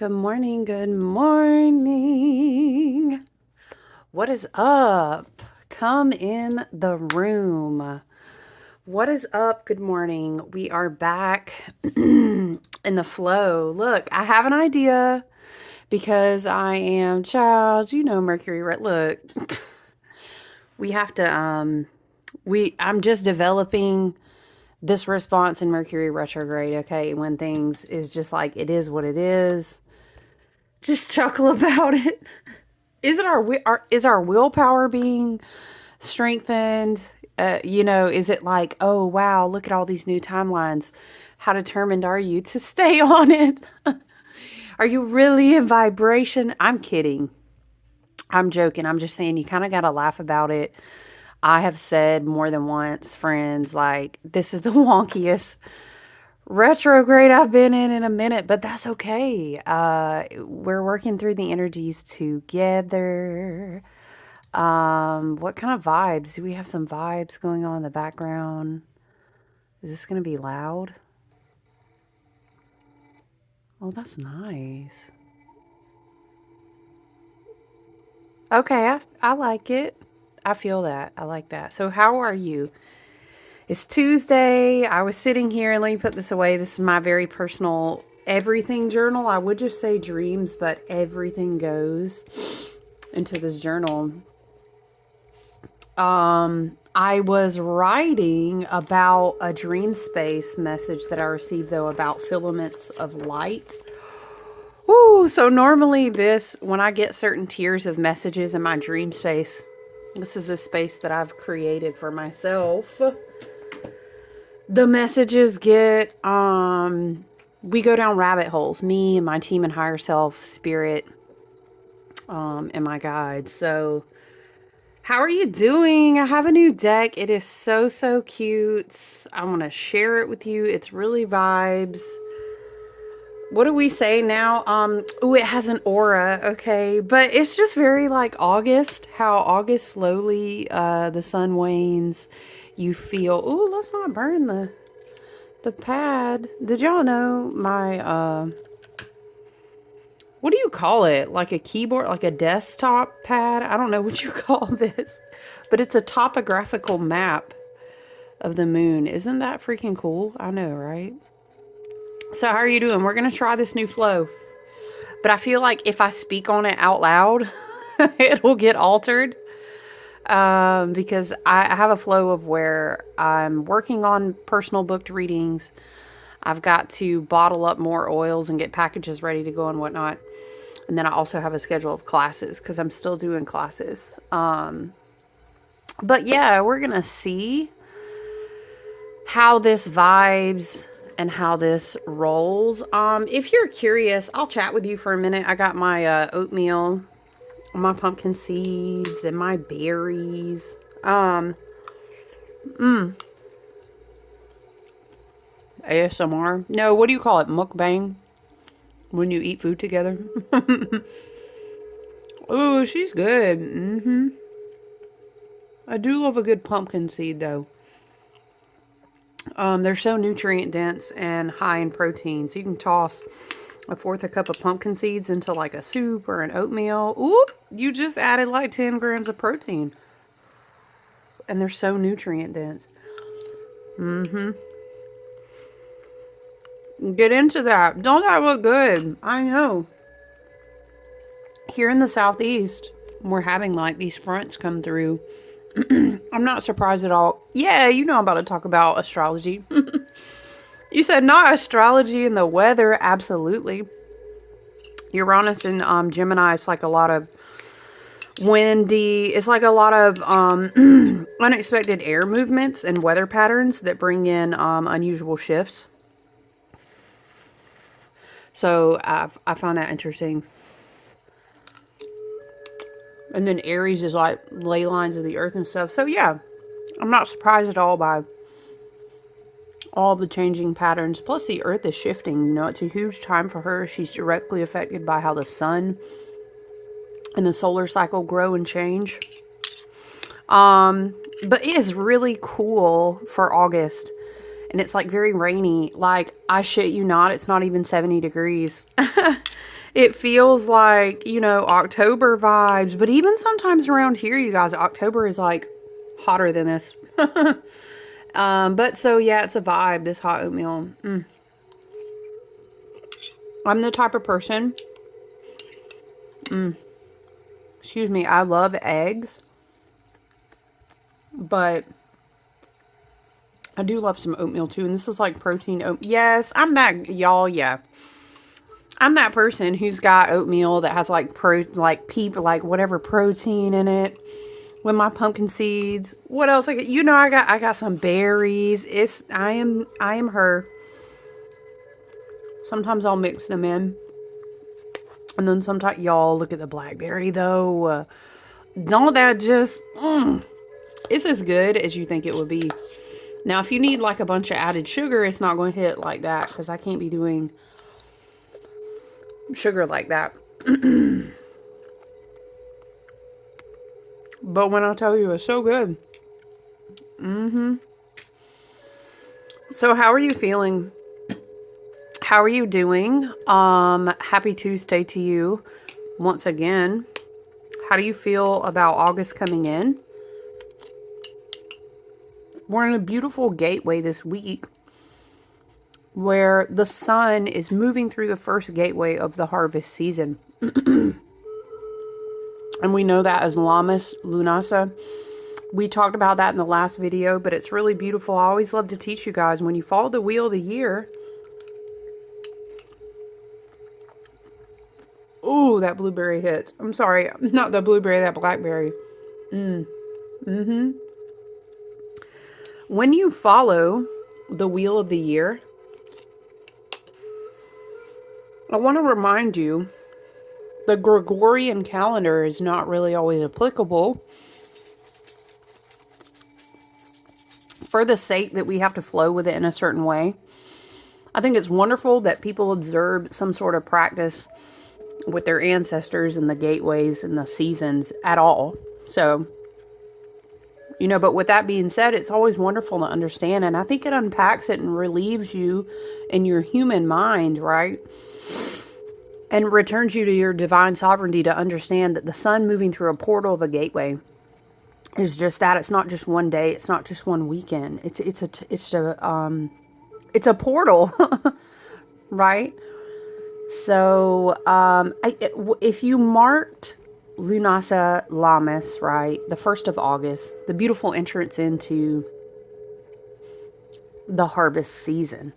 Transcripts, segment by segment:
Good morning, good morning. What is up? Come in the room. What is up? Good morning. We are back in the flow. Look, I have an idea because I am Charles, Mercury, right? Look, we have to, I'm just developing this response in Mercury retrograde, okay? When things is just like, it is what it is. Just chuckle about it. Is it is our willpower being strengthened? Is it like, oh wow, look at all these new timelines? How determined are you to stay on it? Are you really in vibration? I'm kidding. I'm joking. I'm just saying you kind of got to laugh about it. I have said more than once, friends, like this is the wonkiest retrograde I've been in a minute, but that's okay. We're working through the energies together. What kind of vibes? Do we have some vibes going on in the background? Is this going to be loud? Oh, that's nice. Okay, I like it. I feel that. I like that. So how are you? It's Tuesday. I was sitting here, and let me put this away. This is my very personal everything journal. I would just say dreams, but everything goes into this journal. I was writing about a dream space message that I received, though, about filaments of light. Ooh, so normally when I get certain tiers of messages in my dream space, this is a space that I've created for myself. The messages get, we go down rabbit holes, me and my team and higher self, spirit, and my guides. So how are you doing? I have a new deck. It is so, so cute. I want to share it with you. It's really vibes. What do we say now? Oh, it has an aura. Okay. But it's just very like August, how August slowly, the sun wanes. You feel, oh, let's not burn the pad. Did y'all know my, what do you call it? Like a keyboard, like a desktop pad? I don't know what you call this, but it's a topographical map of the moon. Isn't that freaking cool? I know, right? So how are you doing? We're going to try this new flow, but I feel like if I speak on it out loud, it will get altered. Because I have a flow of where I'm working on personal booked readings. I've got to bottle up more oils and get packages ready to go and whatnot. And then I also have a schedule of classes because I'm still doing classes. But yeah, we're going to see how this vibes and how this rolls. If you're curious, I'll chat with you for a minute. I got my oatmeal, my pumpkin seeds, and my berries. ASMR. No, what do you call it? Mukbang? When you eat food together? Oh, she's good. I do love a good pumpkin seed, though. They're so nutrient dense and high in protein. So you can toss a fourth a cup of pumpkin seeds into like a soup or an oatmeal. Oop! You just added like 10 grams of protein. And they're so nutrient dense. Get into that. Don't that look good? I know. Here in the southeast, we're having like these fronts come through. I'm not surprised at all. Yeah, I'm about to talk about astrology. You said not astrology and the weather. Absolutely. Uranus and Gemini is like a lot of windy. It's like a lot of unexpected air movements and weather patterns that bring in unusual shifts. So I found that interesting. And then Aries is like ley lines of the earth and stuff. So yeah, I'm not surprised at all by all the changing patterns. Plus the earth is shifting. It's a huge time for her. She's directly affected by how the sun and the solar cycle grow and change. But it is really cool for August. And it's like very rainy. Like, I shit you not, it's not even 70 degrees. It feels like, you know, October vibes. But even sometimes around here, you guys, October is like hotter than this. But so yeah, it's a vibe, this hot oatmeal. I'm the type of person, excuse me, I love eggs, but I do love some oatmeal too. And this is like protein oat. Yes, I'm that, y'all, yeah. I'm that person who's got oatmeal that has like like whatever protein in it. With my pumpkin seeds. What else? You know, I got some berries. I am her. Sometimes I'll mix them in. And then sometimes, y'all, look at the blackberry though. Don't that just, it's as good as you think it would be. Now, if you need like a bunch of added sugar, it's not going to hit like that because I can't be doing sugar like that. But when I tell you it's so good. So how are you feeling? How are you doing? Happy Tuesday to you once again. How do you feel about August coming in? We're in a beautiful gateway this week where the sun is moving through the first gateway of the harvest season. And we know that as Lamas Lunasa. We talked about that in the last video, but it's really beautiful. I always love to teach you guys when you follow the wheel of the year. Ooh, that blueberry hits. I'm sorry, not the blueberry, that blackberry. When you follow the wheel of the year, I want to remind you the Gregorian calendar is not really always applicable for the sake that we have to flow with it in a certain way. I think it's wonderful that people observe some sort of practice with their ancestors and the gateways and the seasons at all. So, you know, but with that being said, it's always wonderful to understand. And I think it unpacks it and relieves you in your human mind, right? And returns you to your divine sovereignty to understand that the sun moving through a portal of a gateway is just that. It's not just one day. It's not just one weekend. It's a portal, right? So, if you marked Lunasa Lamas, right, the 1st of August, the beautiful entrance into the harvest season.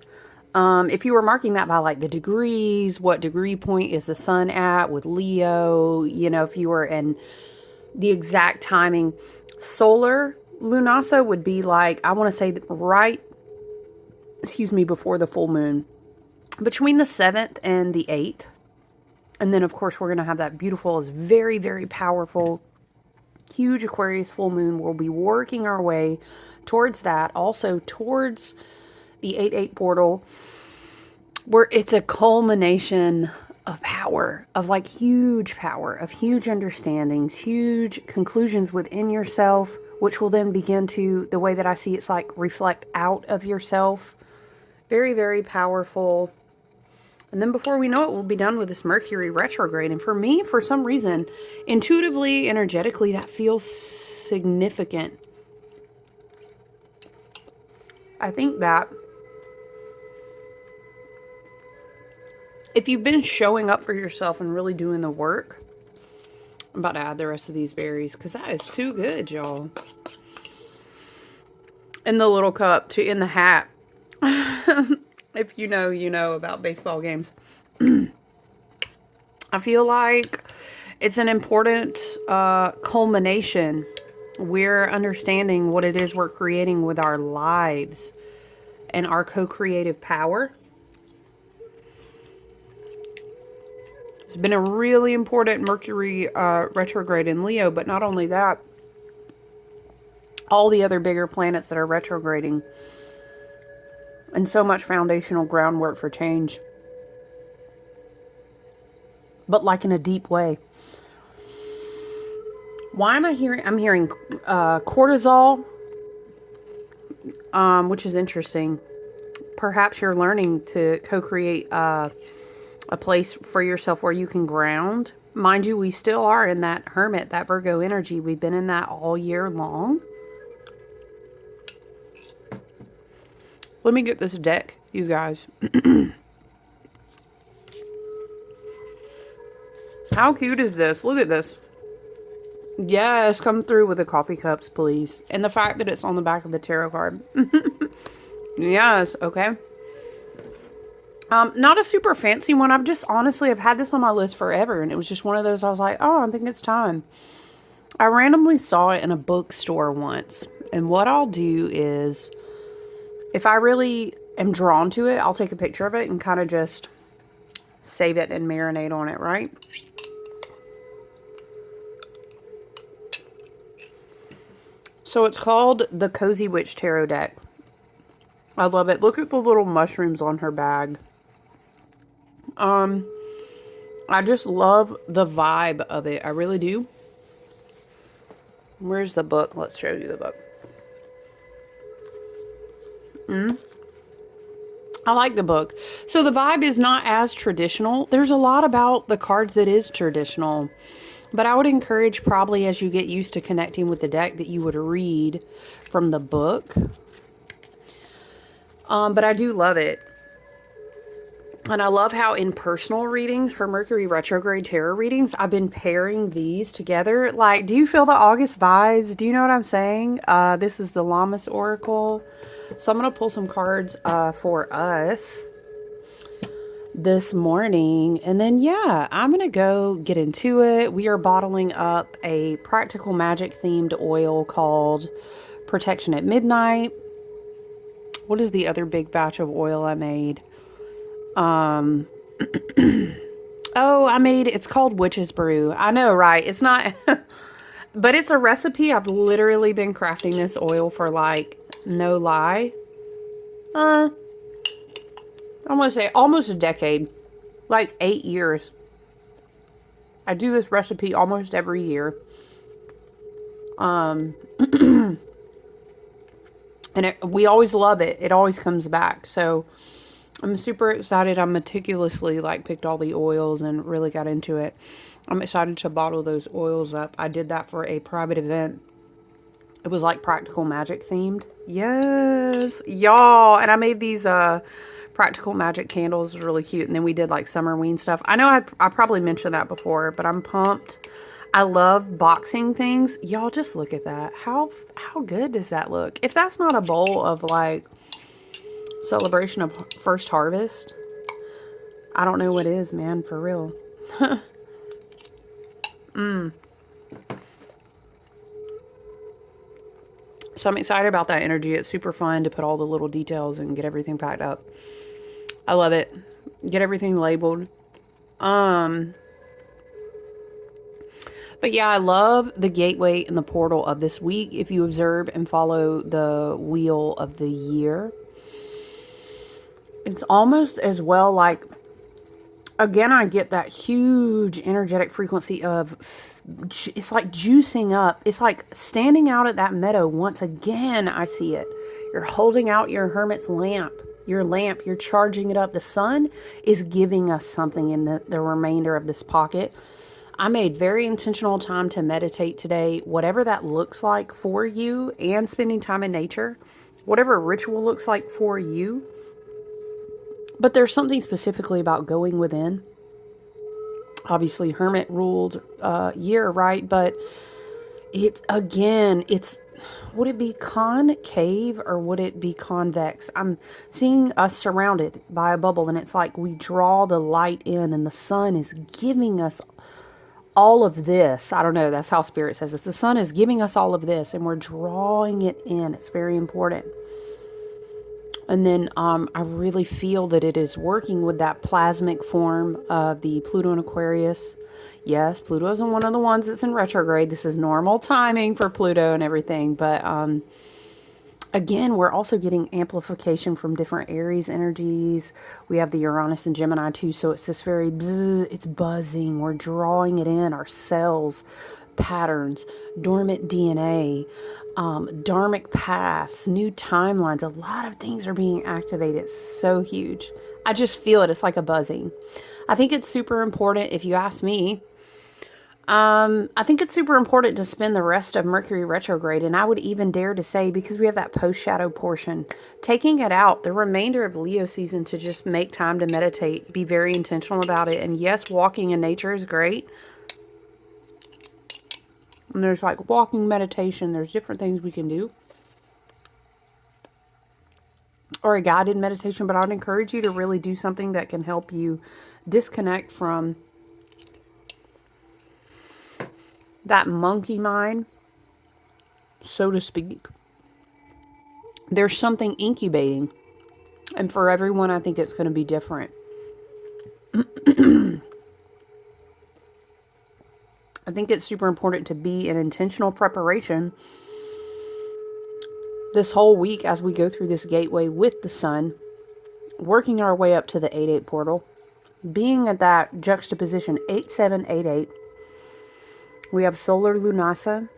If you were marking that by like the degrees, what degree point is the sun at with Leo, you know, if you were in the exact timing, solar Lunasa would be like, I want to say right, before the full moon, between the 7th and the 8th. And then, of course, we're going to have that beautiful, very, very powerful, huge Aquarius full moon. We'll be working our way towards that. Also towards the 8-8 portal, where it's a culmination of power, of like huge power, of huge understandings, huge conclusions within yourself, which will then begin to, the way that I see it's like reflect out of yourself. Very, very powerful. And then before we know it, we'll be done with this Mercury retrograde. And for me, for some reason, intuitively, energetically, that feels significant. I think that if you've been showing up for yourself and really doing the work, I'm about to add the rest of these berries because that is too good, y'all. In the little cup, in the hat. If you know, you know about baseball games. I feel like it's an important culmination. We're understanding what it is we're creating with our lives and our co-creative power. It's been a really important Mercury retrograde in Leo, but not only that, all the other bigger planets that are retrograding. And so much foundational groundwork for change. But like in a deep way. Why am I hearing? I'm hearing cortisol, which is interesting. Perhaps you're learning to co-create a place for yourself where you can ground. Mind you, we still are in that Hermit, that Virgo energy. We've been in that all year long. Let me get this deck, you guys. How cute is this? Look at this. Yes, come through with the coffee cups, please. And the fact that it's on the back of the tarot card. Yes, okay. Not a super fancy one. I've had this on my list forever, and it was just one of those I was like, oh, I think it's time. I randomly saw it in a bookstore once, and what I'll do is, if I really am drawn to it, I'll take a picture of it and kind of just save it and marinate on it, right? So it's called the Cozy Witch Tarot Deck. I love it. Look at the little mushrooms on her bag. I just love the vibe of it. I really do. Where's the book? Let's show you the book. I like the book. So the vibe is not as traditional. There's a lot about the cards that is traditional. But I would encourage, probably as you get used to connecting with the deck, that you would read from the book. But I do love it. And I love how in personal readings for Mercury retrograde tarot readings, I've been pairing these together. Like, do you feel the August vibes? Do you know what I'm saying? This is the Lammas Oracle. So I'm going to pull some cards for us this morning. And then, yeah, I'm going to go get into it. We are bottling up a practical magic themed oil called Protection at Midnight. What is the other big batch of oil I made? It's called Witch's Brew. I know, right? It's not, but it's a recipe. I've literally been crafting this oil for, like, no lie, I'm gonna say almost a decade, like 8 years. I do this recipe almost every year. And we always love it. It always comes back. So I'm super excited. I meticulously picked all the oils and really got into it. I'm excited to bottle those oils up. I did that for a private event. It was like practical magic themed. Yes, y'all. And I made these practical magic candles. It was really cute. And then we did like Summerween stuff. I know I probably mentioned that before, but I'm pumped. I love boxing things. Y'all just look at that. How good does that look? If that's not a bowl of like celebration of first harvest, I don't know what is, man, for real. So I'm excited about that energy. It's super fun to put all the little details and get everything packed up. I love it. Get everything labeled. But yeah, I love the gateway and the portal of this week. If you observe and follow the wheel of the year, it's almost as well like, again, I get that huge energetic frequency of, it's like juicing up. It's like standing out at that meadow once again. I see it. You're holding out your Hermit's lamp. Your lamp, you're charging it up. The sun is giving us something in the remainder of this pocket. I made very intentional time to meditate today, whatever that looks like for you, and spending time in nature, whatever ritual looks like for you. But there's something specifically about going within. Obviously, Hermit ruled year, right? But would it be concave or would it be convex? I'm seeing us surrounded by a bubble, and it's like we draw the light in, and the sun is giving us all of this. I don't know. That's how Spirit says it. The sun is giving us all of this, and we're drawing it in. It's very important. And then I really feel that it is working with that plasmic form of the Pluto and Aquarius. Yes, Pluto isn't one of the ones that's in retrograde. This is normal timing for Pluto and everything. But again, we're also getting amplification from different Aries energies. We have the Uranus and Gemini too. So it's this very, it's buzzing. We're drawing it in, our cells, patterns, dormant DNA, dharmic paths, new timelines. A lot of things are being activated. It's so huge. I just feel it. It's like a buzzing. I think it's super important, if you ask me. I think it's super important to spend the rest of Mercury retrograde, and I would even dare to say, because we have that post-shadow portion, taking it out, the remainder of Leo season, to just make time to meditate, be very intentional about it. And yes, walking in nature is great. And there's like walking meditation, there's different things we can do. Or a guided meditation, but I would encourage you to really do something that can help you disconnect from that monkey mind, so to speak. There's something incubating. And for everyone, I think it's going to be different. I think it's super important to be in intentional preparation this whole week as we go through this gateway with the sun, working our way up to the 8-8 portal, being at that juxtaposition 8-7-8-8. We have solar lunasa.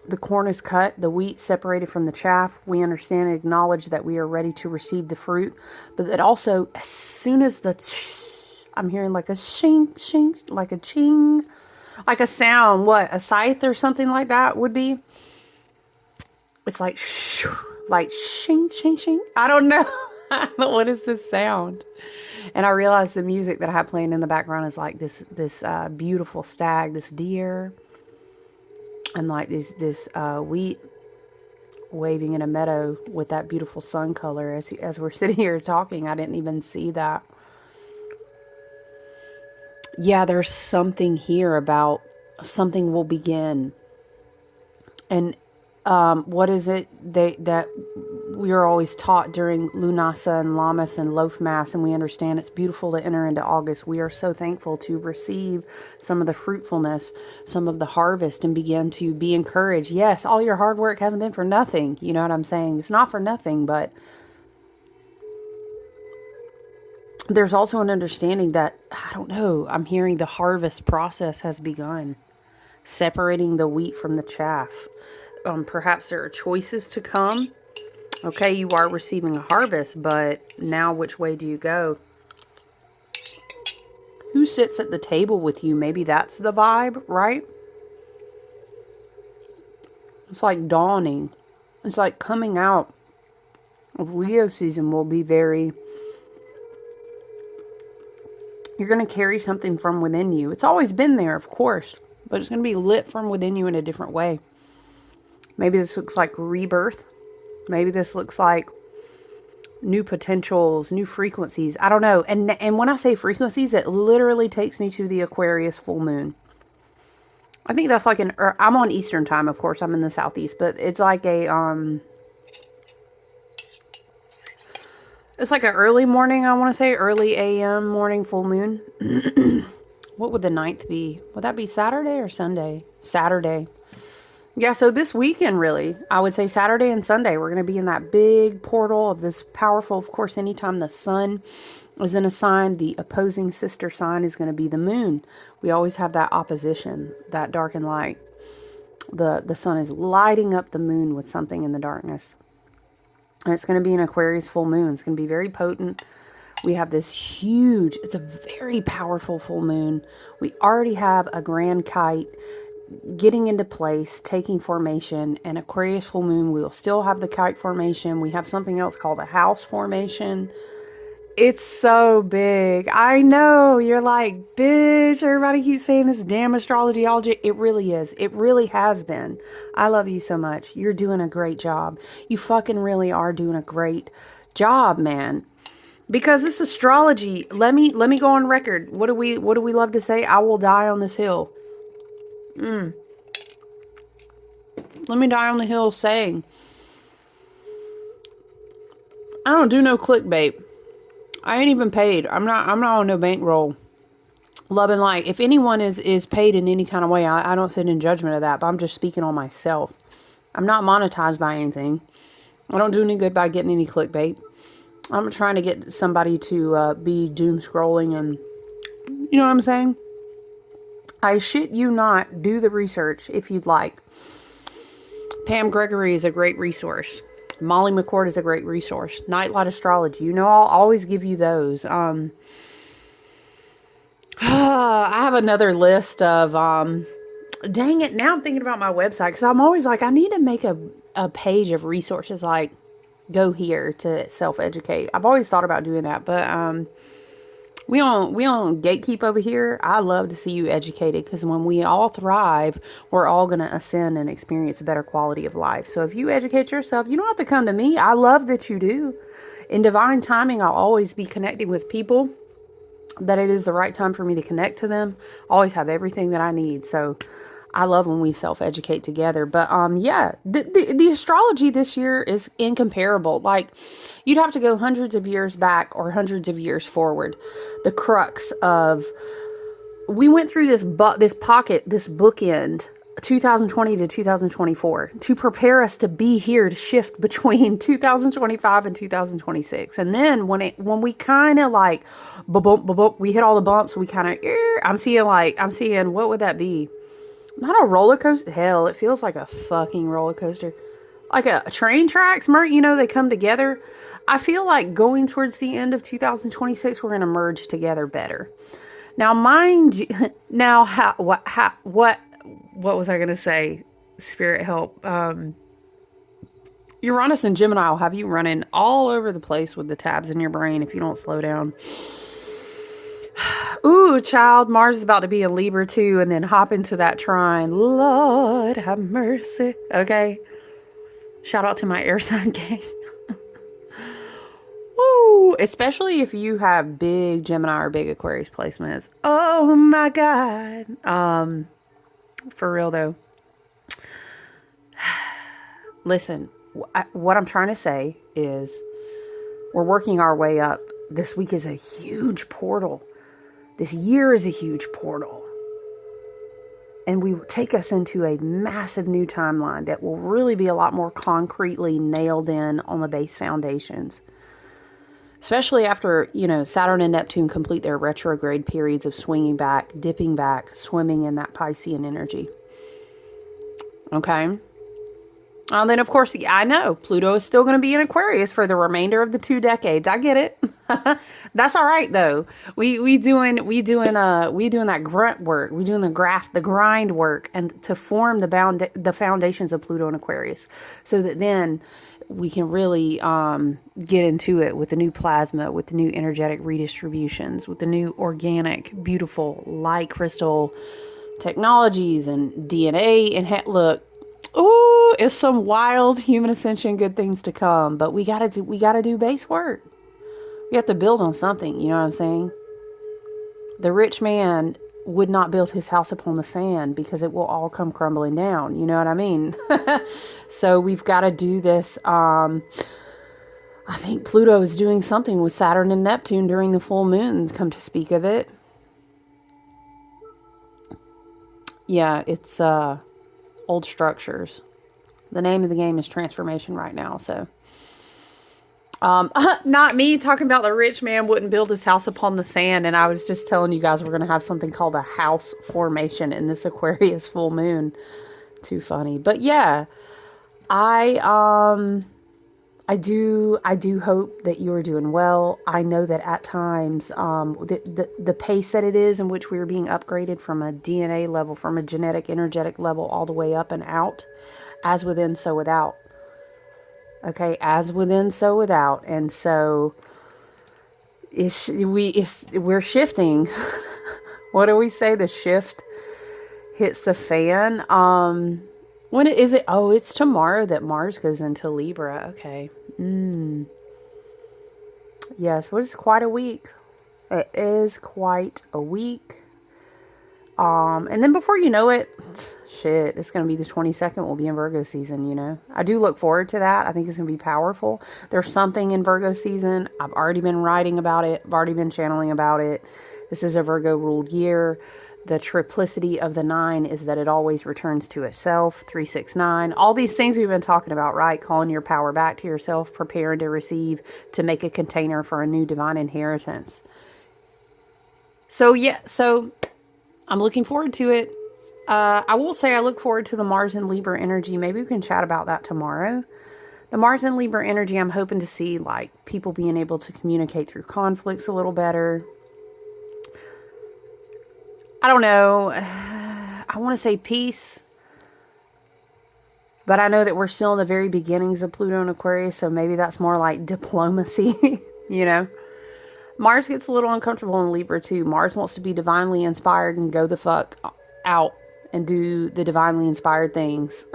The corn is cut, the wheat separated from the chaff. We understand and acknowledge that we are ready to receive the fruit, but that also, as soon as I'm hearing like a shink, shink, like a ching, like a sound, what, a scythe or something like that would be? It's like, like shink, shink, shink. I don't know. What is this sound? And I realized the music that I have playing in the background is like this beautiful stag, this deer, and like this wheat waving in a meadow with that beautiful sun color. As we're sitting here talking, I didn't even see that. Yeah, there's something here about something will begin. And what is it that we are always taught during Lunasa and Lammas and Loaf Mass, and we understand it's beautiful to enter into August. We are so thankful to receive some of the fruitfulness, some of the harvest, and begin to be encouraged. Yes, all your hard work hasn't been for nothing. You know what I'm saying? It's not for nothing, but there's also an understanding that, I don't know, I'm hearing the harvest process has begun. Separating the wheat from the chaff. Perhaps there are choices to come. Okay, you are receiving a harvest, but now which way do you go? Who sits at the table with you? Maybe that's the vibe, right? It's like dawning. It's like coming out of Leo season will be very... You're going to carry something from within you. It's always been there, of course, but it's going to be lit from within you in a different way. Maybe this looks like rebirth. Maybe this looks like new potentials, new frequencies. I don't know. And when I say frequencies, it literally takes me to the Aquarius full moon. I think that's like I'm on Eastern time, of course. I'm in the Southeast, but it's like it's like an early morning, I want to say, early AM morning full moon. What would the 9th be? Would that be Saturday or Sunday? Saturday. Yeah, so this weekend, really, I would say Saturday and Sunday, we're going to be in that big portal of this powerful, of course, anytime the sun is in a sign, the opposing sister sign is going to be the moon. We always have that opposition, that dark and light. The sun is lighting up the moon with something in the darkness. And it's going to be an Aquarius full moon. It's going to be very potent. We have this huge, it's a very powerful full moon. We already have a grand kite getting into place, taking formation. And Aquarius full moon, we will still have the kite formation. We have something else called a house formation. It's so big. I know. You're like, bitch, everybody keeps saying this damn astrologyology. It really is. It really has been. I love you so much. You're doing a great job. You fucking really are doing a great job, man. Because this astrology, let me go on record. What do we love to say? I will die on this hill. Let me die on the hill saying, I don't do no clickbait. I ain't even paid. I'm not on no bankroll. Love and light. If anyone is paid in any kind of way, I don't sit in judgment of that, but I'm just speaking on myself. I'm not monetized by anything. I don't do any good by getting any clickbait. I'm trying to get somebody to be doom scrolling and, you know what I'm saying? I shit you not, do the research if you'd like. Pam Gregory is a great resource. Molly McCord is a great resource. Nightlight Astrology. You know, I'll always give you those. I have another list of, dang it, now I'm thinking about my website because I'm always like, I need to make a page of resources like go here to self-educate. I've always thought about doing that, but we don't gatekeep over here. I love to see you educated because when we all thrive, we're all going to ascend and experience a better quality of life. So if you educate yourself, you don't have to come to me. I love that you do. In divine timing, I'll always be connecting with people that it is the right time for me to connect to them. I always have everything that I need. So I love when we self-educate together. But yeah, the astrology this year is incomparable. Like, you'd have to go hundreds of years back or hundreds of years forward. The crux of, we went through this bookend, 2020 to 2024, to prepare us to be here to shift between 2025 and 2026. And then when we kind of like, we hit all the bumps, we kind of, I'm seeing, what would that be? Not a roller coaster. Hell, it feels like a fucking roller coaster. Like a train tracks, they come together. I feel like going towards the end of 2026, we're going to merge together better. Now, mind you, what was I going to say? Spirit help. Uranus and Gemini will have you running all over the place with the tabs in your brain if you don't slow down. Ooh, child, Mars is about to be a Libra too, and then hop into that trine. Lord have mercy. Okay. Shout out to my air sign gang. Ooh, especially if you have big Gemini or big Aquarius placements. Oh my God. For real though. Listen, what I'm trying to say is we're working our way up. This week is a huge portal. This year is a huge portal. And we take us into a massive new timeline that will really be a lot more concretely nailed in on the base foundations. Especially after, Saturn and Neptune complete their retrograde periods of swinging back, dipping back, swimming in that Piscean energy. Okay? And then, of course, I know Pluto is still going to be in Aquarius for the remainder of the 2 decades. I get it. That's all right, though. We doing that grunt work. We doing the grind work, and to form the foundations of Pluto and Aquarius, so that then we can really get into it with the new plasma, with the new energetic redistributions, with the new organic, beautiful light crystal technologies and DNA. And look. Ooh, it's some wild human ascension, good things to come. But we gotta do base work. We have to build on something. You know what I'm saying? The rich man would not build his house upon the sand because it will all come crumbling down. You know what I mean? So we've got to do this. I think Pluto is doing something with Saturn and Neptune during the full moon, come to speak of it. Yeah, it's old structures. The name of the game is transformation right now. So, not me talking about the rich man wouldn't build his house upon the sand. And I was just telling you guys we're going to have something called a house formation in this Aquarius full moon. Too funny. But yeah, I do hope that you are doing well. I know that at times, the pace that it is in which we are being upgraded from a DNA level, from a genetic, energetic level, all the way up and out, as within, so without. Okay, as within, so without. And so we're shifting. What do we say? The shift hits the fan. When is it? Oh, it's tomorrow that Mars goes into Libra. Okay. Yes, well, it's quite a week. It is quite a week. And then before you know it, shit, it's going to be the 22nd. We'll be in Virgo season, I do look forward to that. I think it's going to be powerful. There's something in Virgo season. I've already been writing about it. I've already been channeling about it. This is a Virgo ruled year. The triplicity of the 9 is that it always returns to itself. 369. All these things we've been talking about, right? Calling your power back to yourself, preparing to receive, to make a container for a new divine inheritance. So yeah, I'm looking forward to it. I will say I look forward to the Mars and Libra energy. Maybe we can chat about that tomorrow. The Mars and Libra energy, I'm hoping to see like people being able to communicate through conflicts a little better. I don't know. I want to say peace. But I know that we're still in the very beginnings of Pluto and Aquarius, so maybe that's more like diplomacy, you know? Mars gets a little uncomfortable in Libra too. Mars wants to be divinely inspired and go the fuck out and do the divinely inspired things.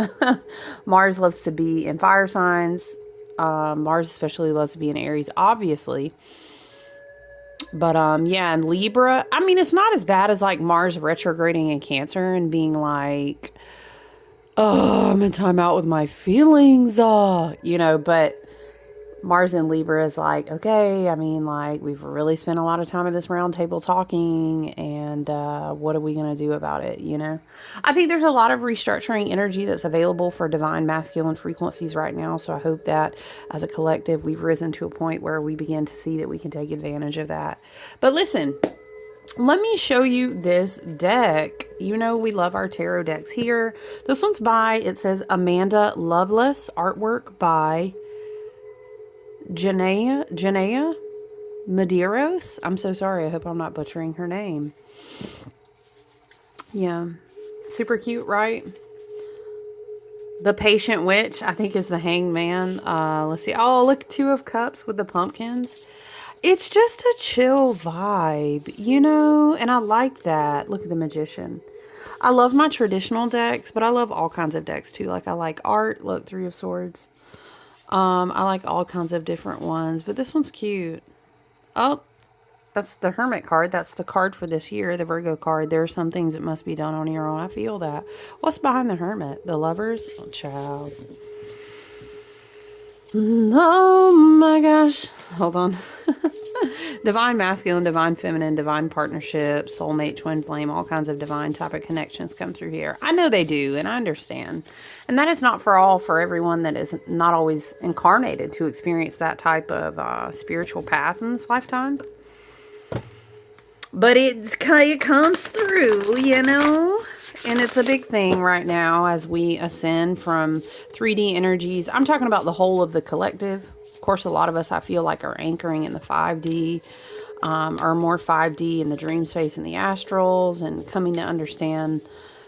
Mars loves to be in fire signs. Mars especially loves to be in Aries, obviously. But yeah, in Libra, I mean, it's not as bad as like Mars retrograding in Cancer and being like, oh, I'm in time out with my feelings, you know, but Mars in Libra is like, okay, I mean, like, we've really spent a lot of time at this round table talking, and what are we going to do about it, you know? I think there's a lot of restructuring energy that's available for divine masculine frequencies right now, so I hope that as a collective, we've risen to a point where we begin to see that we can take advantage of that. But listen, let me show you this deck. You know we love our tarot decks here. This one's by, it says Amanda Lovelace, artwork by Janaea Medeiros. I'm so sorry. I hope I'm not butchering her name. Yeah. Super cute, right? The Patient Witch, I think, is the Hanged Man. Let's see. Oh, look, Two of Cups with the pumpkins. It's just a chill vibe, you know? And I like that. Look at the Magician. I love my traditional decks, but I love all kinds of decks too. Like, I like art. Look, Three of Swords. I like all kinds of different ones, but this one's cute. Oh, that's the Hermit card. That's the card for this year, the Virgo card. There are some things that must be done on your own. I feel that. What's behind the Hermit? The Lovers? Oh, child. Oh my gosh. Hold on. Divine masculine, divine feminine, divine partnership, soulmate, twin flame, all kinds of divine type of connections come through here. I know they do, and I understand. And that is not for everyone that is not always incarnated to experience that type of spiritual path in this lifetime. But it comes through, you know? And it's a big thing right now as we ascend from 3D energies. I'm talking about the whole of the collective. Of course, a lot of us, I feel like, are anchoring in the 5D, or more 5D in the dream space and the astrals, and coming to understand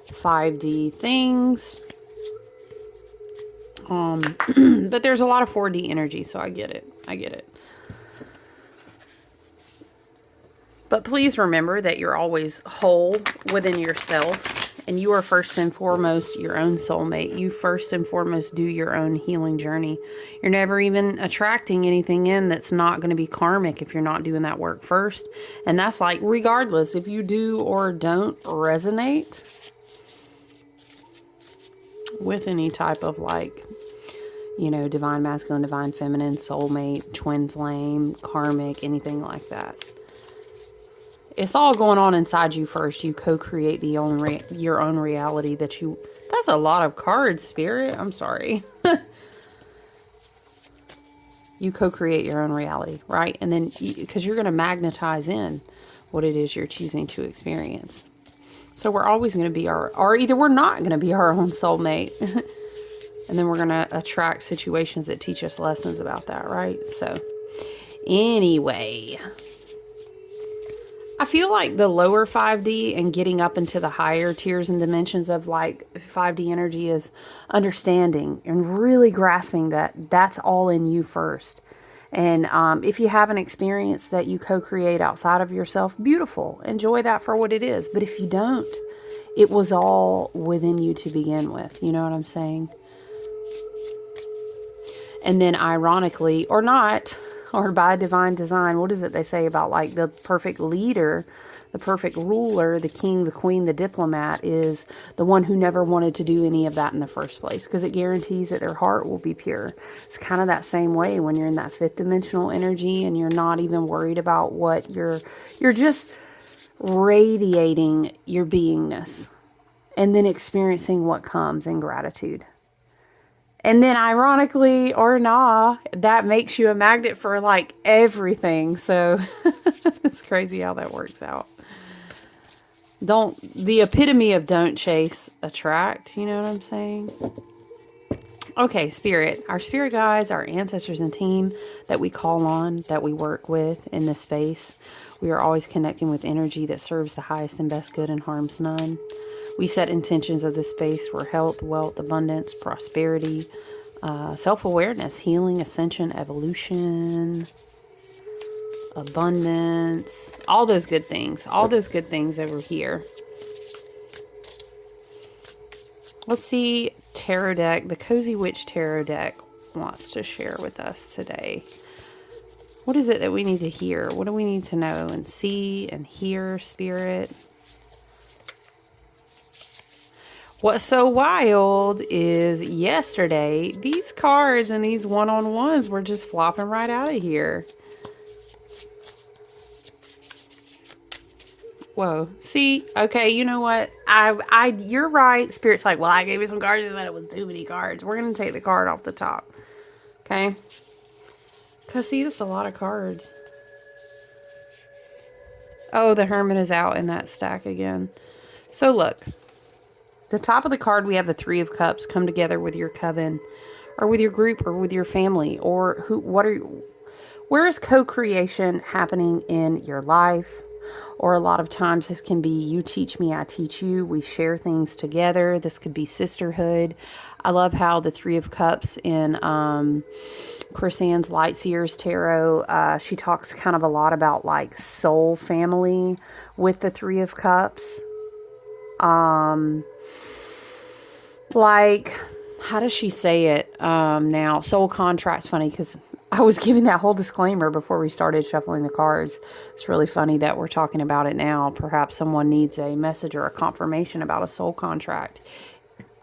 5D things. But there's a lot of 4D energy, so I get it. I get it. But please remember that you're always whole within yourself. And you are first and foremost your own soulmate. You first and foremost do your own healing journey. You're never even attracting anything in that's not going to be karmic if you're not doing that work first. And that's like, regardless if you do or don't resonate with any type of like, you know, divine masculine, divine feminine, soulmate, twin flame, karmic, anything like that. It's all going on inside you first. You co-create your own reality that you... That's a lot of cards, Spirit. I'm sorry. You co-create your own reality, right? And then, because you're going to magnetize in what it is you're choosing to experience. So we're always going to be or either we're not going to be our own soulmate. And then we're going to attract situations that teach us lessons about that, right? So, anyway... I feel like the lower 5D and getting up into the higher tiers and dimensions of like 5D energy is understanding and really grasping that that's all in you first. And if you have an experience that you co-create outside of yourself, beautiful. Enjoy that for what it is. But if you don't, it was all within you to begin with. You know what I'm saying? And then ironically, or not... or by divine design, what is it they say about like the perfect leader, the perfect ruler, the king, the queen, the diplomat is the one who never wanted to do any of that in the first place, because it guarantees that their heart will be pure. It's kind of that same way when you're in that fifth dimensional energy and you're not even worried about what you're just radiating your beingness and then experiencing what comes in gratitude. And then ironically or not, that makes you a magnet for like everything. So it's crazy how that works out. The epitome of don't chase, attract. You know what I'm saying? Okay, Spirit. Our spirit guides, our ancestors and team that we call on, that we work with in this space. We are always connecting with energy that serves the highest and best good and harms none. We set intentions of this space for health, wealth, abundance, prosperity, self-awareness, healing, ascension, evolution, abundance, all those good things over here. Let's see, tarot deck. The Cozy Witch tarot deck wants to share with us today. What is it that we need to hear? What do we need to know and see and hear, Spirit? What's so wild is yesterday, these cards and these one-on-ones were just flopping right out of here. Whoa. See, okay, you know what? You're right. Spirit's like, well, I gave you some cards and then it was too many cards. We're going to take the card off the top. Okay? Because, see, that's a lot of cards. Oh, the Hermit is out in that stack again. So, look. The top of the card, we have the Three of Cups. Come together with your coven. Or with your group. Or with your family. Or where is co-creation happening in your life? Or a lot of times this can be you teach me, I teach you. We share things together. This could be sisterhood. I love how the Three of Cups in Chris Ann's Lightseers Tarot, she talks kind of a lot about like soul family with the Three of Cups. Like, how does she say it now? Soul contracts, funny because I was giving that whole disclaimer before we started shuffling the cards. It's really funny that we're talking about it now. Perhaps someone needs a message or a confirmation about a soul contract.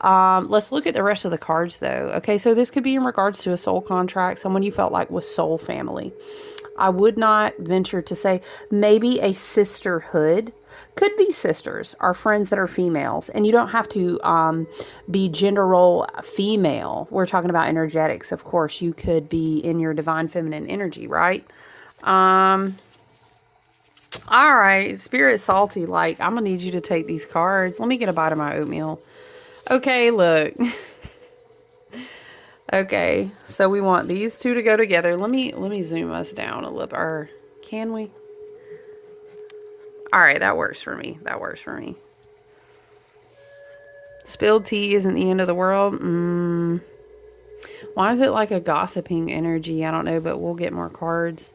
Let's look at the rest of the cards though. Okay, so this could be in regards to a soul contract, someone you felt like was soul family. I would not venture to say maybe a sisterhood. Could be sisters or friends that are females. And you don't have to be gender role female. We're talking about energetics. Of course, you could be in your divine feminine energy, right? All right. Spirit salty. Like, I'm going to need you to take these cards. Let me get a bite of my oatmeal. Okay, look. Okay. So we want these two to go together. Let me zoom us down a little. Or can we? All right, that works for me. That works for me. Spilled tea isn't the end of the world. Why is it like a gossiping energy? I don't know, but we'll get more cards.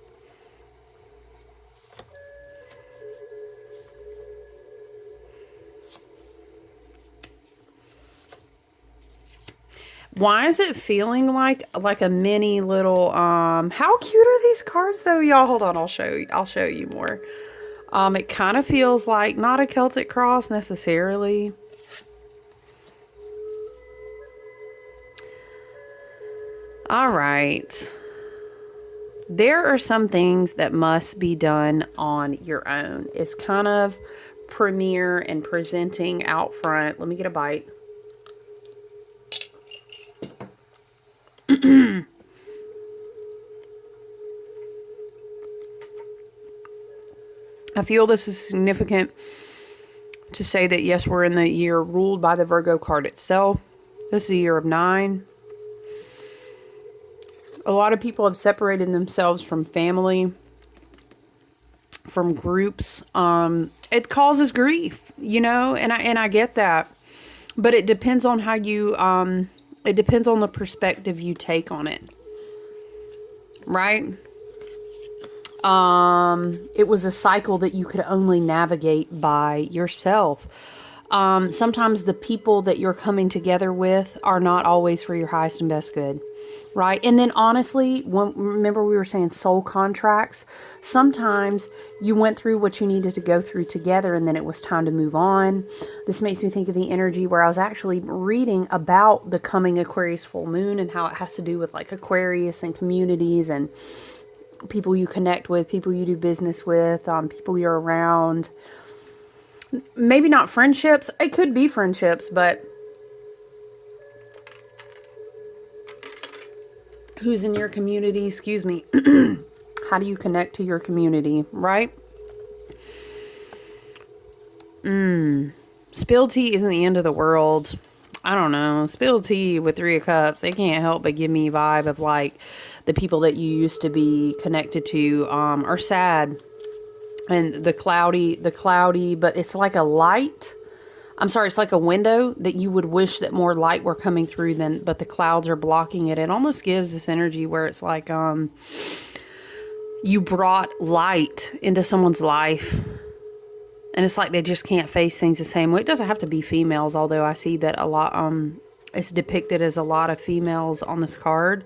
Why is it feeling like a mini little how cute are these cards though, y'all? Hold on, I'll show you more. It kind of feels like not a Celtic cross necessarily. All right. There are some things that must be done on your own. It's kind of premiere and presenting out front. Let me get a bite. I feel this is significant to say that, yes, we're in the year ruled by the Virgo card itself. This is a year of 9. A lot of people have separated themselves from family, from groups. It causes grief, you know, and I get that. But it depends on how you, it depends on the perspective you take on it. Right? It was a cycle that you could only navigate by yourself. Sometimes the people that you're coming together with are not always for your highest and best good, right? And then honestly, remember we were saying soul contracts. Sometimes you went through what you needed to go through together and then it was time to move on. This makes me think of the energy where I was actually reading about the coming Aquarius full moon and how it has to do with like Aquarius and communities and people you connect with, people you do business with, people you're around. Maybe not friendships. It could be friendships, but who's in your community? Excuse me. How do you connect to your community, right? Spilled tea isn't the end of the world. I don't know. Spilled tea with 3 of Cups. They can't help but give me a vibe of like the people that you used to be connected to are sad. and the cloudy, but it's like a light. I'm sorry, it's like a window that you would wish that more light were coming through than, but the clouds are blocking it. It almost gives this energy where it's like, you brought light into someone's life, and it's like they just can't face things the same way. It doesn't have to be females, although I see that a lot, it's depicted as a lot of females on this card.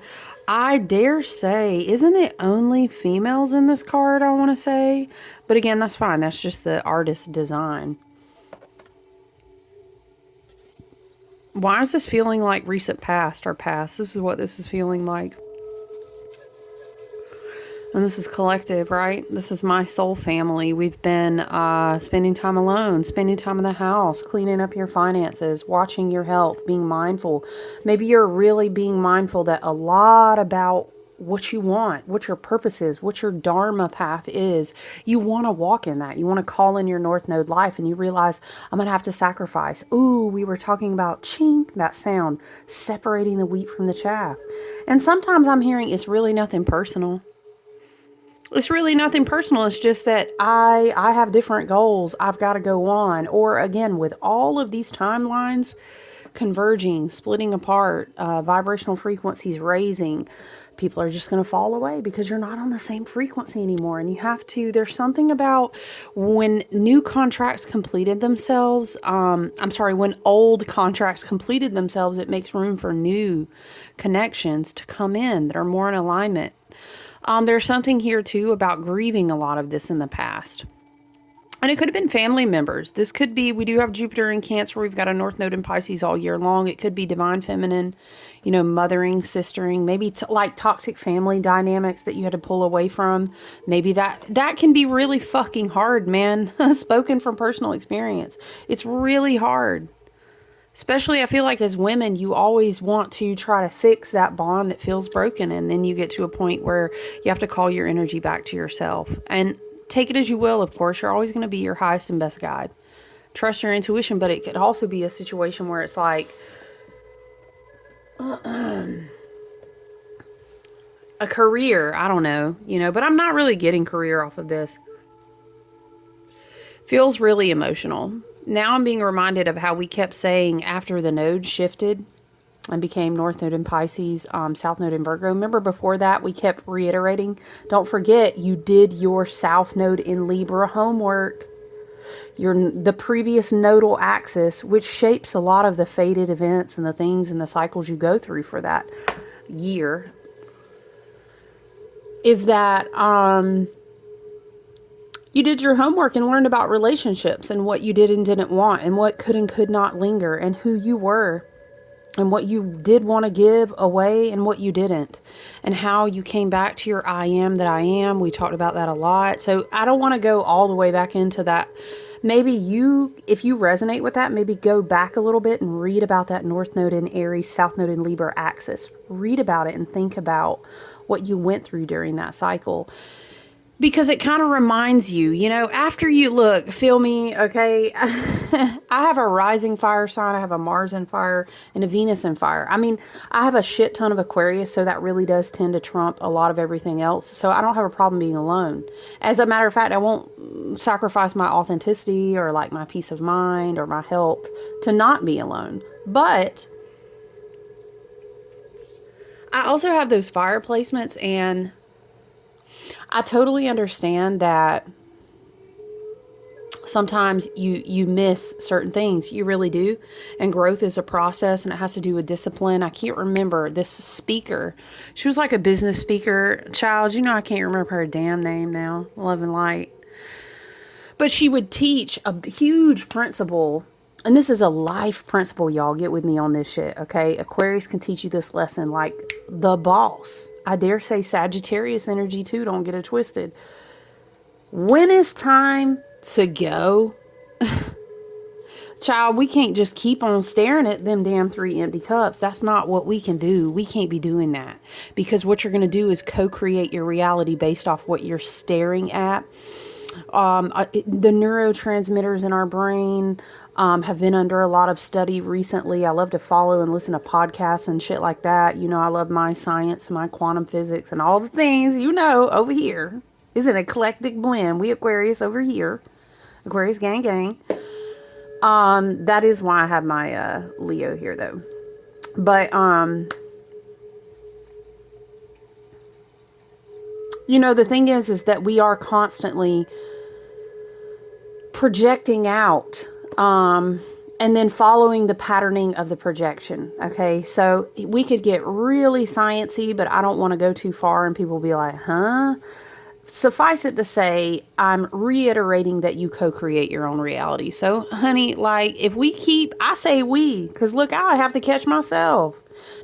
I dare say, isn't it only females in this card, I want to say? But again, that's fine. That's just the artist's design. Why is this feeling like recent past or past? This is what this is feeling like. And this is collective, right? This is my soul family. We've been spending time alone, spending time in the house, cleaning up your finances, watching your health, being mindful. Maybe you're really being mindful that a lot about what you want, what your purpose is, what your Dharma path is. You want to walk in that. You want to call in your North Node life, and you realize, I'm going to have to sacrifice. Ooh, we were talking about chink, that sound, separating the wheat from the chaff. And sometimes I'm hearing it's really nothing personal. It's really nothing personal. It's just that I have different goals. I've got to go on. Or again, with all of these timelines converging, splitting apart, vibrational frequencies raising, people are just going to fall away because you're not on the same frequency anymore. And you have to, there's something about when new contracts completed themselves, when old contracts completed themselves, it makes room for new connections to come in that are more in alignment. There's something here too about grieving a lot of this in the past. And it could have been family members. This could be, we do have Jupiter in Cancer. We've got a North Node in Pisces all year long. It could be divine feminine, mothering, sistering, maybe like toxic family dynamics that you had to pull away from. Maybe that can be really fucking hard, man. Spoken from personal experience. It's really hard. Especially, I feel like as women, you always want to try to fix that bond that feels broken. And then you get to a point where you have to call your energy back to yourself. And take it as you will, of course. You're always going to be your highest and best guide. Trust your intuition, but it could also be a situation where it's like a career. I don't know, but I'm not really getting career off of this. Feels really emotional. Now I'm being reminded of how we kept saying after the node shifted and became North Node in Pisces, South Node in Virgo. Remember before that, we kept reiterating, don't forget you did your South Node in Libra homework. The previous nodal axis, which shapes a lot of the fated events and the things and the cycles you go through for that year, is that you did your homework and learned about relationships and what you did and didn't want and what could and could not linger and who you were and what you did want to give away and what you didn't and how you came back to your I am that I am. We talked about that a lot. So I don't want to go all the way back into that. Maybe if you resonate with that, maybe go back a little bit and read about that North Node in Aries, South Node in Libra axis. Read about it and think about what you went through during that cycle. Because it kind of reminds you, after you feel me, okay? I have a rising fire sign. I have a Mars in fire and a Venus in fire. I mean, I have a shit ton of Aquarius, so that really does tend to trump a lot of everything else. So I don't have a problem being alone. As a matter of fact, I won't sacrifice my authenticity or like my peace of mind or my health to not be alone. But I also have those fire placements, and I totally understand that sometimes you miss certain things. You really do. And growth is a process, and it has to do with discipline. I can't remember this speaker. She was like a business speaker. Child, I can't remember her damn name now. Love and Light. But she would teach a huge principle. And this is a life principle, y'all. Get with me on this shit, okay? Aquarius can teach you this lesson like the boss. I dare say Sagittarius energy too. Don't get it twisted. When it's time to go, child, we can't just keep on staring at them damn 3 empty cups. That's not what we can do. We can't be doing that. Because what you're going to do is co-create your reality based off what you're staring at. The neurotransmitters in our brain have been under a lot of study recently. I love to follow and listen to podcasts and shit like that. I love my science and my quantum physics and all the things, over here. It's an eclectic blend. We Aquarius over here. Aquarius gang gang. That is why I have my Leo here though. But you know, the thing is that we are constantly projecting out and then following the patterning of the projection. Okay, so we could get really sciencey, but I don't want to go too far and people will be like, huh? Suffice it to say, I'm reiterating that you co-create your own reality. So, honey, like, if we keep, I say we, because look, I have to catch myself.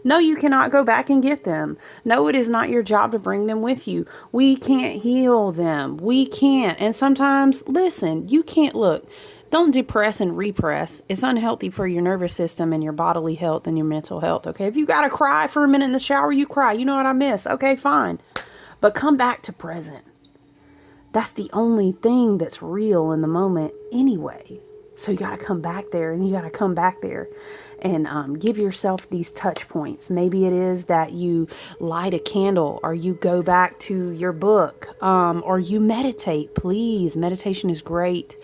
No, you cannot go back and get them. No, it is not your job to bring them with you. We can't heal them. We can't. And sometimes, listen, you can't look. Don't depress and repress. It's unhealthy for your nervous system and your bodily health and your mental health. Okay, if you got to cry for a minute in the shower, you cry. You know what I miss. Okay, fine. But come back to present. That's the only thing that's real in the moment anyway. So you got to come back there and you got to come back there and give yourself these touch points. Maybe it is that you light a candle or you go back to your book or you meditate. Please, meditation is great.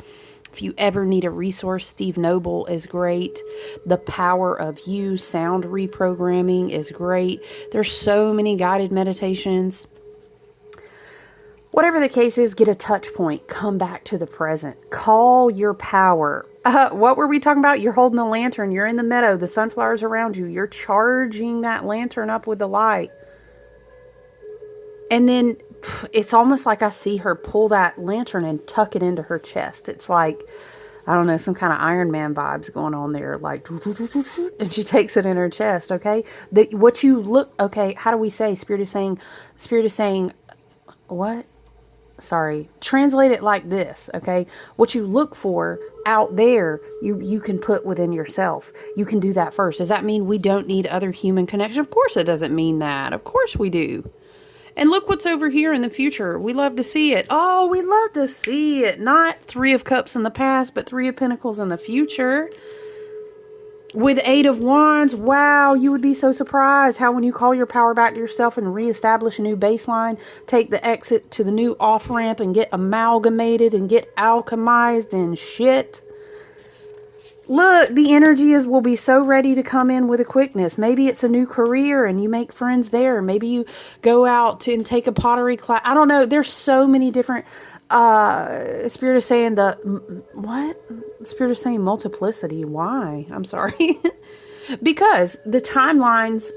If you ever need a resource, Steve Noble is great. The Power of You sound reprogramming is great. There's so many guided meditations. Whatever the case is, get a touch point. Come back to the present. Call your power. What were we talking about? You're holding a lantern. You're in the meadow. The sunflowers around you. You're charging that lantern up with the light. And then it's almost like I see her pull that lantern and tuck it into her chest. It's like, I don't know, some kind of Iron Man vibes going on there. Like, and she takes it in her chest, okay? What you look, okay, how do we say? Spirit is saying, what? Sorry, translate it like this, okay? What you look for out there, you can put within yourself. You can do that first. Does that mean we don't need other human connection? Of course it doesn't mean that. Of course we do. And look what's over here in the future. We love to see it. Oh, we love to see it. Not 3 of Cups in the past, but 3 of Pentacles in the future. With 8 of Wands, wow, you would be so surprised how when you call your power back to yourself and reestablish a new baseline, take the exit to the new off-ramp and get amalgamated and get alchemized and shit. Look, the energy will be so ready to come in with a quickness. Maybe it's a new career and you make friends there. Maybe you go out and take a pottery class. I don't know. There's so many different... Spirit is saying what? Spirit is saying multiplicity. Why? I'm sorry. Because the timelines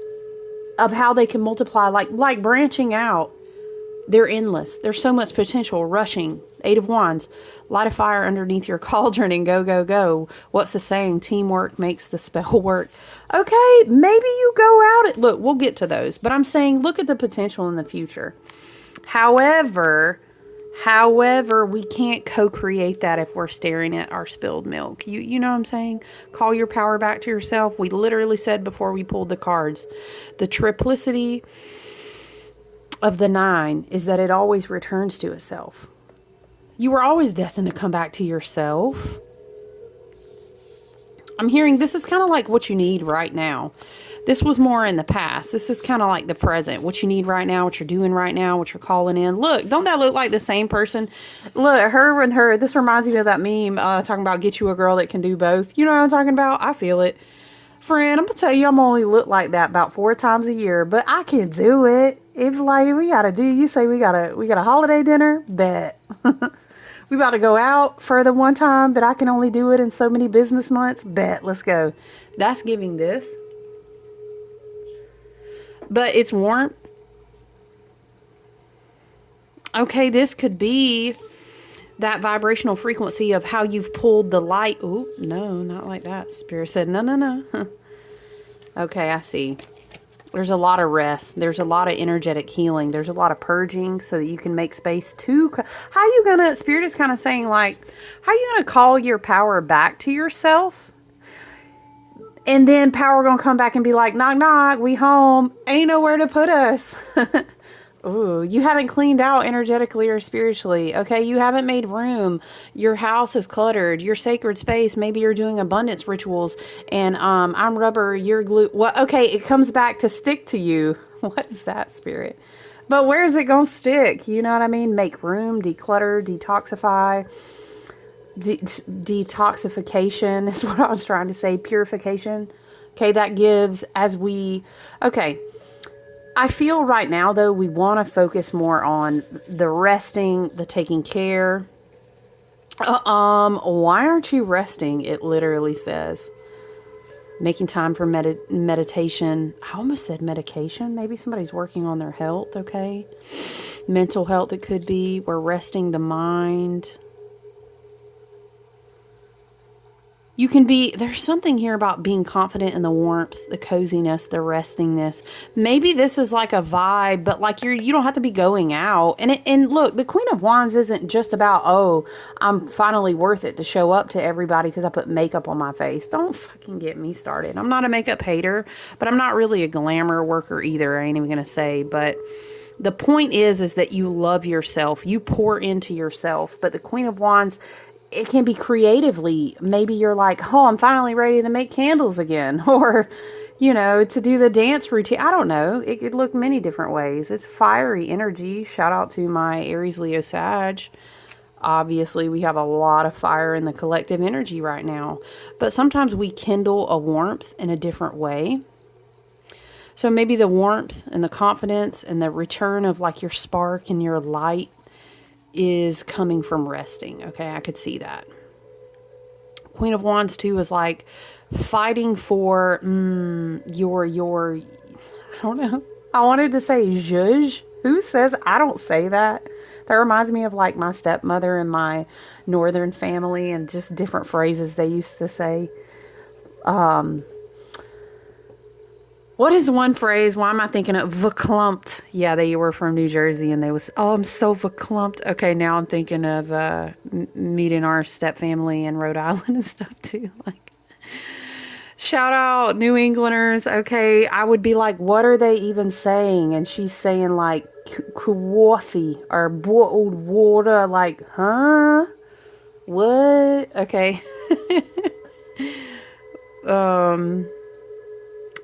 of how they can multiply, like branching out, they're endless. There's so much potential rushing. 8 of Wands, light a fire underneath your cauldron and go, go, go. What's the saying? Teamwork makes the spell work. Okay, maybe you go out. Look, we'll get to those. But I'm saying, look at the potential in the future. However, we can't co-create that if we're staring at our spilled milk. You know what I'm saying? Call your power back to yourself. We literally said before we pulled the cards, the triplicity of the 9 is that it always returns to itself. You were always destined to come back to yourself. I'm hearing this is kind of like what you need right now. This was more in the past. This is kind of like the present. What you need right now, what you're doing right now, what you're calling in. Look, don't that look like the same person? Look, her and her. This reminds me of that meme talking about get you a girl that can do both. You know what I'm talking about? I feel it. Friend, I'm going to tell you, I'm only look like that about 4 times a year, but I can do it. If like we got to do, you say we got a holiday dinner, bet. We about to go out for the one time that I can only do it in so many business months, bet. Let's go. That's giving this. But it's warmth. Okay, this could be that vibrational frequency of how you've pulled the light. Oh, no, not like that. Spirit said, no, no, no. Okay, I see. There's a lot of rest. There's a lot of energetic healing. There's a lot of purging so that you can make space to... How you going to... Spirit is kind of saying like, how you going to call your power back to yourself? And then power going to come back and be like, knock, knock, we home. Ain't nowhere to put us. Ooh, you haven't cleaned out energetically or spiritually. Okay, you haven't made room. Your house is cluttered. Your sacred space, maybe you're doing abundance rituals. And I'm rubber, you're glue. Well, okay, it comes back to stick to you. What is that, Spirit? But where's it going to stick? You know what I mean? Make room, declutter, detoxify. Detoxification is what I was trying to say. Purification. Okay, that gives as we... Okay, I feel right now, though, we want to focus more on the resting, the taking care. Why aren't you resting? It literally says. Making time for meditation. I almost said medication. Maybe somebody's working on their health, okay? Mental health, it could be. We're resting the mind. You can be, there's something here about being confident in the warmth, the coziness, the restingness. Maybe this is like a vibe, but like you don't have to be going out. And look, the Queen of Wands isn't just about, oh, I'm finally worth it to show up to everybody because I put makeup on my face. Don't fucking get me started. I'm not a makeup hater, but I'm not really a glamour worker either. I ain't even going to say, but the point is that you love yourself. You pour into yourself. But the Queen of Wands, it can be creatively. Maybe you're like, oh, I'm finally ready to make candles again. Or, you know, to do the dance routine. I don't know. It could look many different ways. It's fiery energy. Shout out to my Aries, Leo, Sag. Obviously, we have a lot of fire in the collective energy right now. But sometimes we kindle a warmth in a different way. So maybe the warmth and the confidence and the return of like your spark and your light is coming from resting. Okay, I could see that. Queen of Wands too is like fighting for your I don't know. I wanted to say zhuzh. Who says? I don't say that. That reminds me of like my stepmother and my northern family and just different phrases they used to say. What is one phrase? Why am I thinking of verklempt? Yeah, they were from New Jersey and they was, oh, I'm so verklempt. Okay, now I'm thinking of meeting our step family in Rhode Island and stuff too. Like, shout out New Englanders. Okay, I would be like, what are they even saying? And she's saying like coffee or boiled water. Like, huh? What? Okay.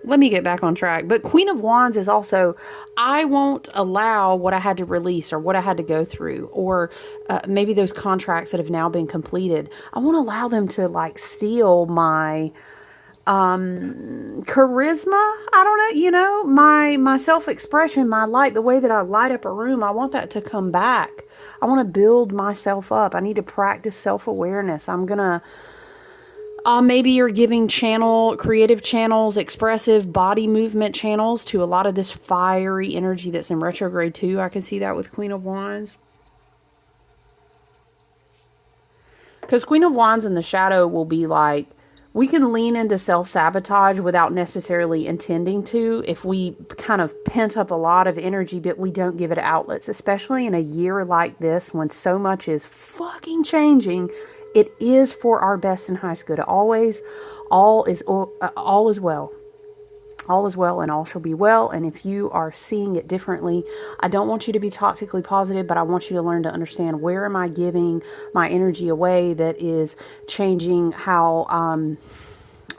Let me get back on track. But Queen of Wands is also, I won't allow what I had to release or what I had to go through, or maybe those contracts that have now been completed. I won't allow them to like steal my charisma. I don't know, you know, my self-expression, my light, the way that I light up a room. I want that to come back. I want to build myself up. I need to practice self-awareness. I'm going to maybe you're giving creative channels, expressive body movement channels to a lot of this fiery energy that's in retrograde too. I can see that with Queen of Wands. Because Queen of Wands in the shadow will be like, we can lean into self-sabotage without necessarily intending to if we kind of pent up a lot of energy, but we don't give it outlets, especially in a year like this when so much is fucking changing. It is for our best and highest good. Always, all is well. All is well and all shall be well. And if you are seeing it differently, I don't want you to be toxically positive, but I want you to learn to understand, where am I giving my energy away that is changing how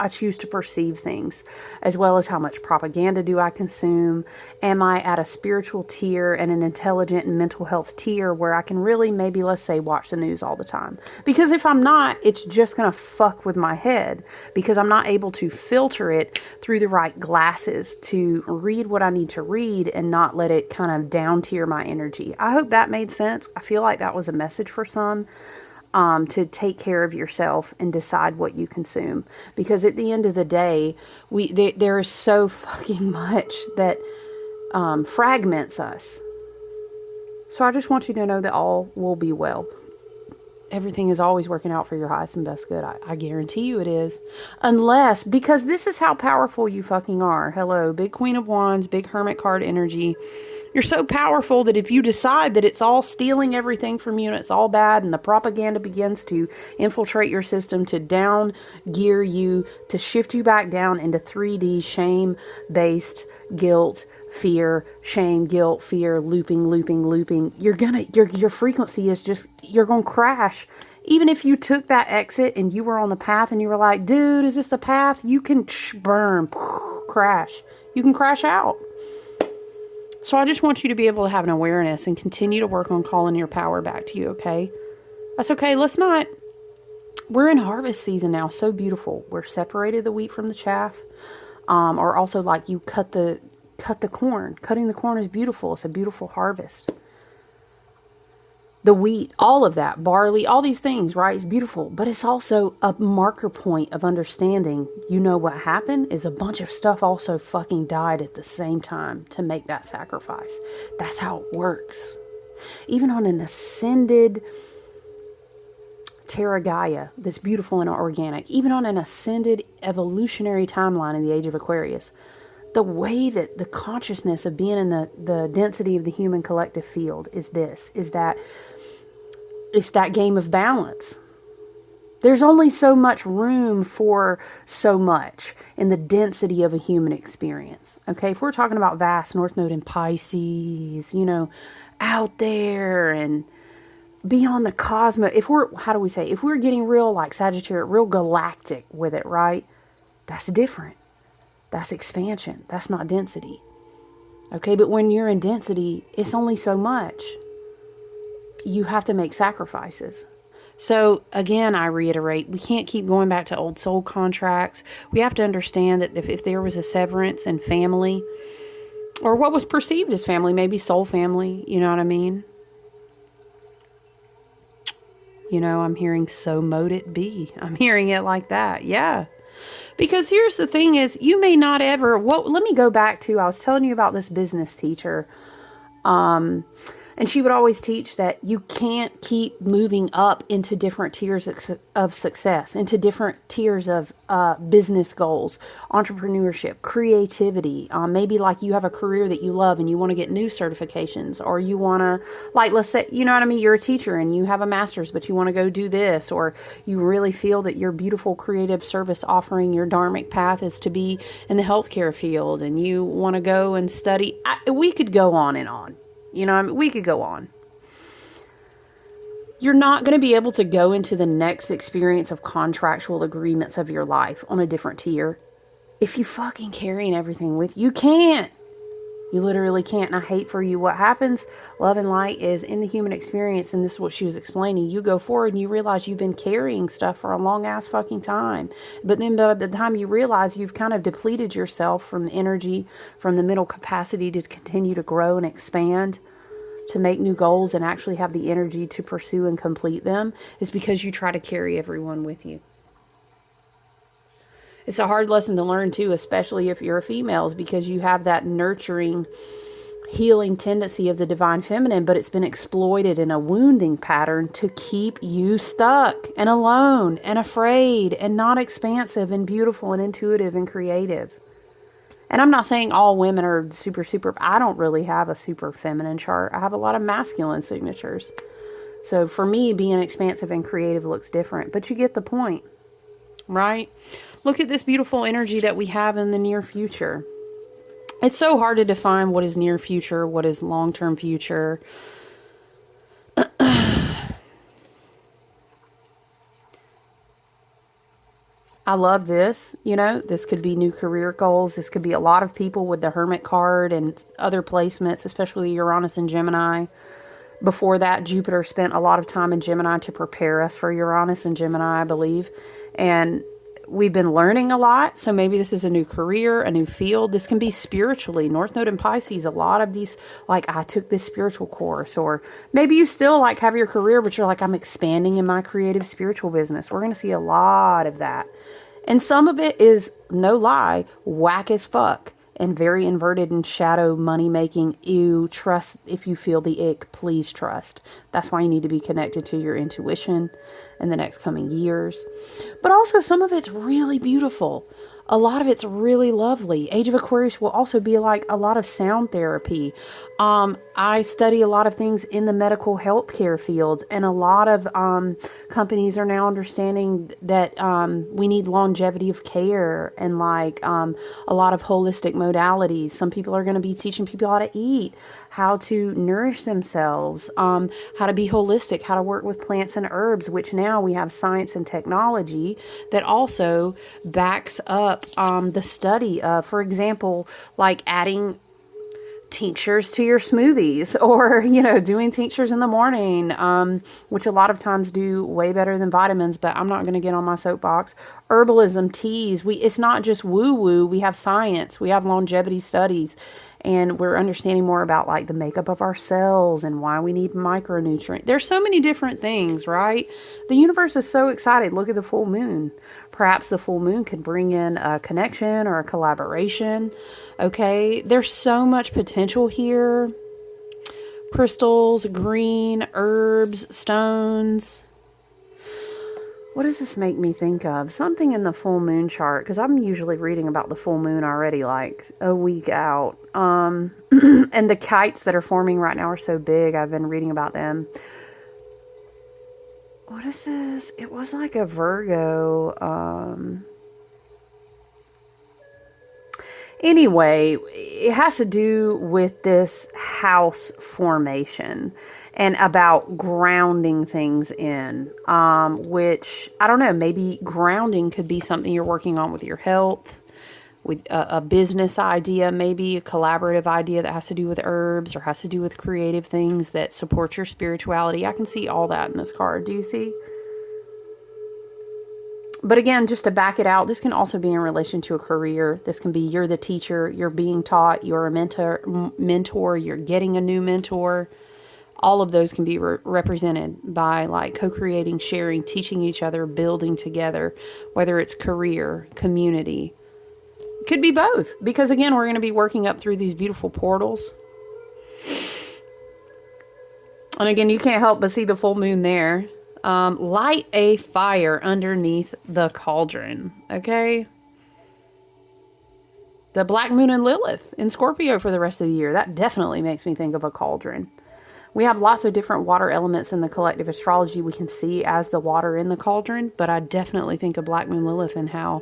I choose to perceive things, as well as how much propaganda do I consume? Am I at a spiritual tier and an intelligent and mental health tier where I can really maybe, let's say, watch the news all the time? Because if I'm not, it's just going to fuck with my head because I'm not able to filter it through the right glasses to read what I need to read and not let it kind of down tier my energy. I hope that made sense. I feel like that was a message for some. To take care of yourself and decide what you consume. Because at the end of the day, there is so fucking much that fragments us. So I just want you to know that all will be well. Everything is always working out for your highest and best good. I guarantee you it is. Unless, because this is how powerful you fucking are. Hello, big Queen of Wands, big Hermit card energy. You're so powerful that if you decide that it's all stealing everything from you and it's all bad and the propaganda begins to infiltrate your system to down gear you, to shift you back down into 3D shame-based guilt, fear, shame, guilt, fear, looping, your frequency is just, you're going to crash. Even if you took that exit and you were on the path and you were like, dude, is this the path? You can burn, crash. You can crash out. So I just want you to be able to have an awareness and continue to work on calling your power back to you, okay? That's okay. We're in harvest season now. So beautiful. We're separated the wheat from the chaff. Or also like you cut the corn. Cutting the corn is beautiful. It's a beautiful harvest. The wheat, all of that, barley, all these things, right? It's beautiful, but it's also a marker point of understanding. You know what happened is a bunch of stuff also fucking died at the same time to make that sacrifice. That's how it works. Even on an ascended Terra Gaia, that's beautiful and organic, even on an ascended evolutionary timeline in the age of Aquarius, the way that the consciousness of being in the density of the human collective field is that it's that game of balance. There's only so much room for so much in the density of a human experience. Okay, if we're talking about vast North Node in Pisces, out there and beyond the cosmos, if we're getting real like Sagittarius, real galactic with it, right? That's different. That's expansion. That's not density. Okay, but when you're in density, it's only so much. You have to make sacrifices. So again, I reiterate, we can't keep going back to old soul contracts. We have to understand that if there was a severance in family, or what was perceived as family, maybe soul family, you know what I mean? I'm hearing so mote it be. I'm hearing it like that. Yeah. Because here's the thing is, you may not ever, let me go back to, I was telling you about this business teacher. And she would always teach that you can't keep moving up into different tiers of success, into different tiers of business goals, entrepreneurship, creativity. Maybe like you have a career that you love and you want to get new certifications, or you want to, like, let's say, you know what I mean? You're a teacher and you have a master's, but you want to go do this, or you really feel that your beautiful creative service offering, your dharmic path is to be in the healthcare field, and you want to go and study. We could go on and on. We could go on. You're not going to be able to go into the next experience of contractual agreements of your life on a different tier if you fucking carrying everything with you. You can't. You literally can't. And I hate for you. What happens, love and light, is in the human experience, and this is what she was explaining, you go forward and you realize you've been carrying stuff for a long ass fucking time. But then by the time you realize you've kind of depleted yourself from the energy, from the mental capacity to continue to grow and expand, to make new goals and actually have the energy to pursue and complete them, is because you try to carry everyone with you. It's a hard lesson to learn too, especially if you're a female, is because you have that nurturing, healing tendency of the divine feminine, but it's been exploited in a wounding pattern to keep you stuck and alone and afraid and not expansive and beautiful and intuitive and creative. And I'm not saying all women are super, I don't really have a super feminine chart. I have a lot of masculine signatures. So for me, being expansive and creative looks different, but you get the point, right? Look at this beautiful energy that we have in the near future. It's so hard to define what is near future, what is long-term future. I love this. This could be new career goals. This could be a lot of people with the Hermit card and other placements, especially Uranus and Gemini. Before that, Jupiter spent a lot of time in Gemini to prepare us for Uranus and Gemini, I believe. And we've been learning a lot. So maybe this is a new career, a new field. This can be spiritually. North Node in Pisces, a lot of these, like, I took this spiritual course. Or maybe you still like have your career, but you're like, I'm expanding in my creative spiritual business. We're going to see a lot of that. And some of it is, no lie, whack as fuck. And very inverted and shadow money making. Ew, trust. If you feel the ick, please trust. That's why you need to be connected to your intuition in the next coming years. But also some of it's really beautiful. A lot of it's really lovely. Age of Aquarius will also be like a lot of sound therapy. I study a lot of things in the medical healthcare field, and a lot of companies are now understanding that we need longevity of care and like a lot of holistic modalities. Some people are going to be teaching people how to eat, how to nourish themselves, how to be holistic, how to work with plants and herbs, which now we have science and technology that also backs up the study of, for example, like adding tinctures to your smoothies, or, doing tinctures in the morning, which a lot of times do way better than vitamins, but I'm not going to get on my soapbox. Herbalism, teas, it's not just woo woo. We have science, we have longevity studies, and we're understanding more about like the makeup of our cells and why we need micronutrients. There's so many different things, right? The universe is so excited. Look at the full moon. Perhaps the full moon could bring in a connection or a collaboration. Okay, there's so much potential here. Crystals, green, herbs, stones. What does this make me think of? Something in the full moon chart, because I'm usually reading about the full moon already like a week out. And the kites that are forming right now are so big. I've been reading about them. What is this? It was like a Virgo. Anyway, it has to do with this house formation and about grounding things in, which, I don't know, maybe grounding could be something you're working on with your health, with a business idea, maybe a collaborative idea that has to do with herbs or has to do with creative things that support your spirituality. I can see all that in this card. Do you see? But again, just to back it out, this can also be in relation to a career. This can be you're the teacher, you're being taught, you're a mentor, you're getting a new mentor. All of those can be represented by like co-creating, sharing, teaching each other, building together, whether it's career, community. Could be both, because again, we're going to be working up through these beautiful portals. And again, you can't help but see the full moon there. Light a fire underneath the cauldron, okay? The black moon and Lilith in Scorpio for the rest of the year. That definitely makes me think of a cauldron. We have lots of different water elements in the collective astrology we can see as the water in the cauldron, but I definitely think of black moon Lilith and how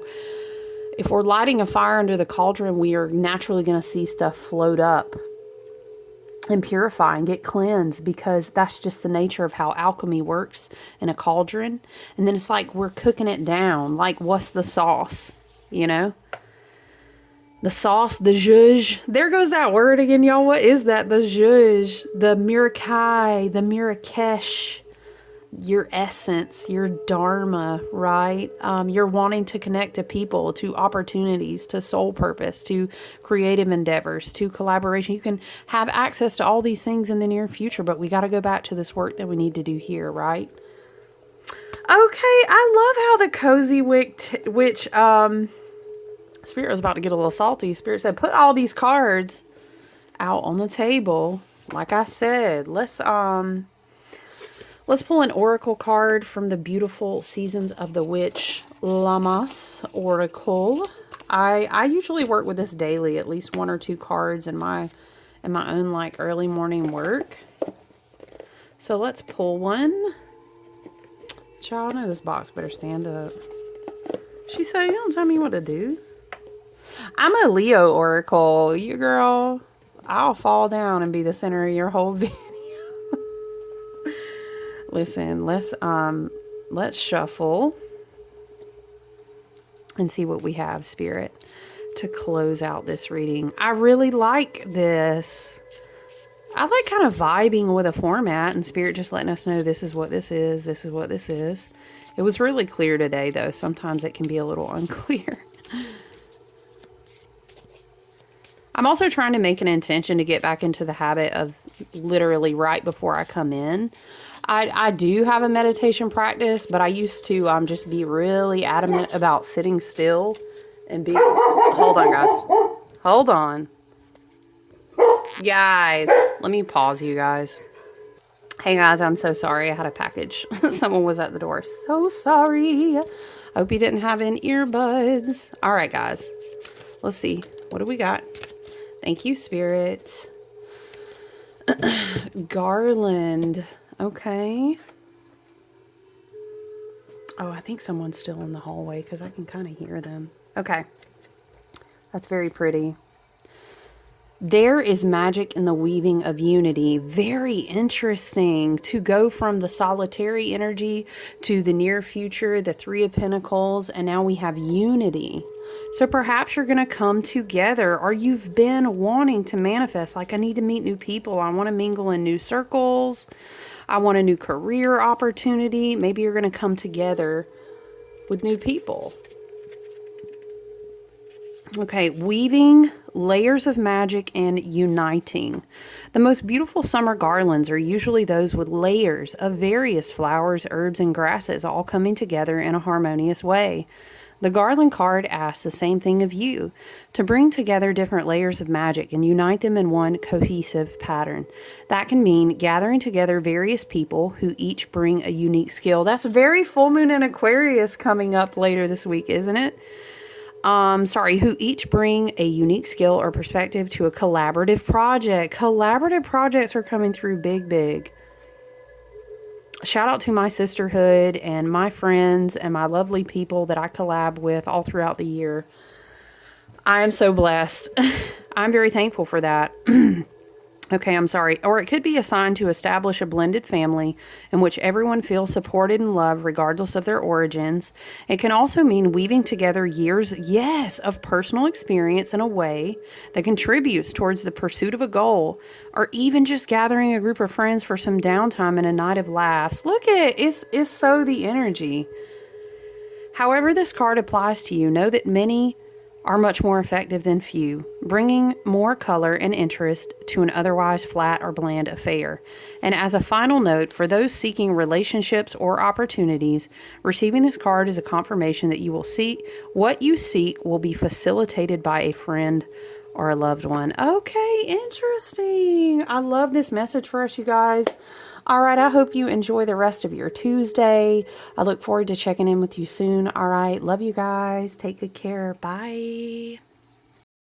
if we're lighting a fire under the cauldron, we are naturally going to see stuff float up and purify and get cleansed, because that's just the nature of how alchemy works in a cauldron. And then it's like we're cooking it down. Like, what's the sauce? The sauce, the zhuzh. There goes that word again, y'all. What is that? The zhuzh, the mirakai, the mirakesh, your essence, your dharma, right? You're wanting to connect to people, to opportunities, to soul purpose, to creative endeavors, to collaboration. You can have access to all these things in the near future, but we got to go back to this work that we need to do here, right? Okay, I love how the cozy witch, Spirit was about to get a little salty. Spirit said, put all these cards out on the table. Like I said, let's pull an oracle card from the beautiful Seasons of the Witch Lamas Oracle. I usually work with this daily, at least 1 or 2 cards in my own like early morning work. So let's pull one. Child, I know this box better stand up. She said, you don't tell me what to do. I'm a Leo oracle. You girl, I'll fall down and be the center of your whole video. Listen, let's shuffle and see what we have, Spirit, to close out this reading. I really like this. I like kind of vibing with a format, and Spirit just letting us know this is what this is, this is what this is. It was really clear today, though. Sometimes it can be a little unclear. I'm also trying to make an intention to get back into the habit of literally right before I come in. I do have a meditation practice, but I used to just be really adamant about sitting still and be... Hold on, guys. Hold on. Guys, let me pause you guys. Hey, guys, I'm so sorry. I had a package. Someone was at the door. So sorry. Hope you didn't have in earbuds. All right, guys. Let's see. What do we got? Thank you, Spirit. Garland. Okay. Oh, I think someone's still in the hallway because I can kind of hear them. Okay. That's very pretty. There is magic in the weaving of unity. Very interesting to go from the solitary energy to the near future, the 3 of Pentacles, and now we have unity. So perhaps you're going to come together, or you've been wanting to manifest, like, I need to meet new people. I want to mingle in new circles. I want a new career opportunity. Maybe you're going to come together with new people. Okay, weaving layers of magic and uniting. The most beautiful summer garlands are usually those with layers of various flowers, herbs, and grasses all coming together in a harmonious way. The garland card asks the same thing of you, to bring together different layers of magic and unite them in one cohesive pattern. That can mean gathering together various people who each bring a unique skill. That's very full moon in Aquarius coming up later this week, isn't it? Who each bring a unique skill or perspective to a collaborative project. Collaborative projects are coming through big, big. Shout out to my sisterhood and my friends and my lovely people that I collab with all throughout the year. I am so blessed. I'm very thankful for that. Okay, I'm sorry. Or it could be assigned to establish a blended family in which everyone feels supported and loved regardless of their origins. It can also mean weaving together years, yes, of personal experience in a way that contributes towards the pursuit of a goal, or even just gathering a group of friends for some downtime and a night of laughs. Look at it. It's so the energy. However this card applies to you, know that many are much more effective than few, bringing more color and interest to an otherwise flat or bland affair. And as a final note, for those seeking relationships or opportunities, receiving this card is a confirmation that you will seek what you seek will be facilitated by a friend or a loved one. Okay, interesting. I love this message for us, you guys. All right, I hope you enjoy the rest of your Tuesday. I look forward to checking in with you soon. All right, love you guys. Take good care. Bye.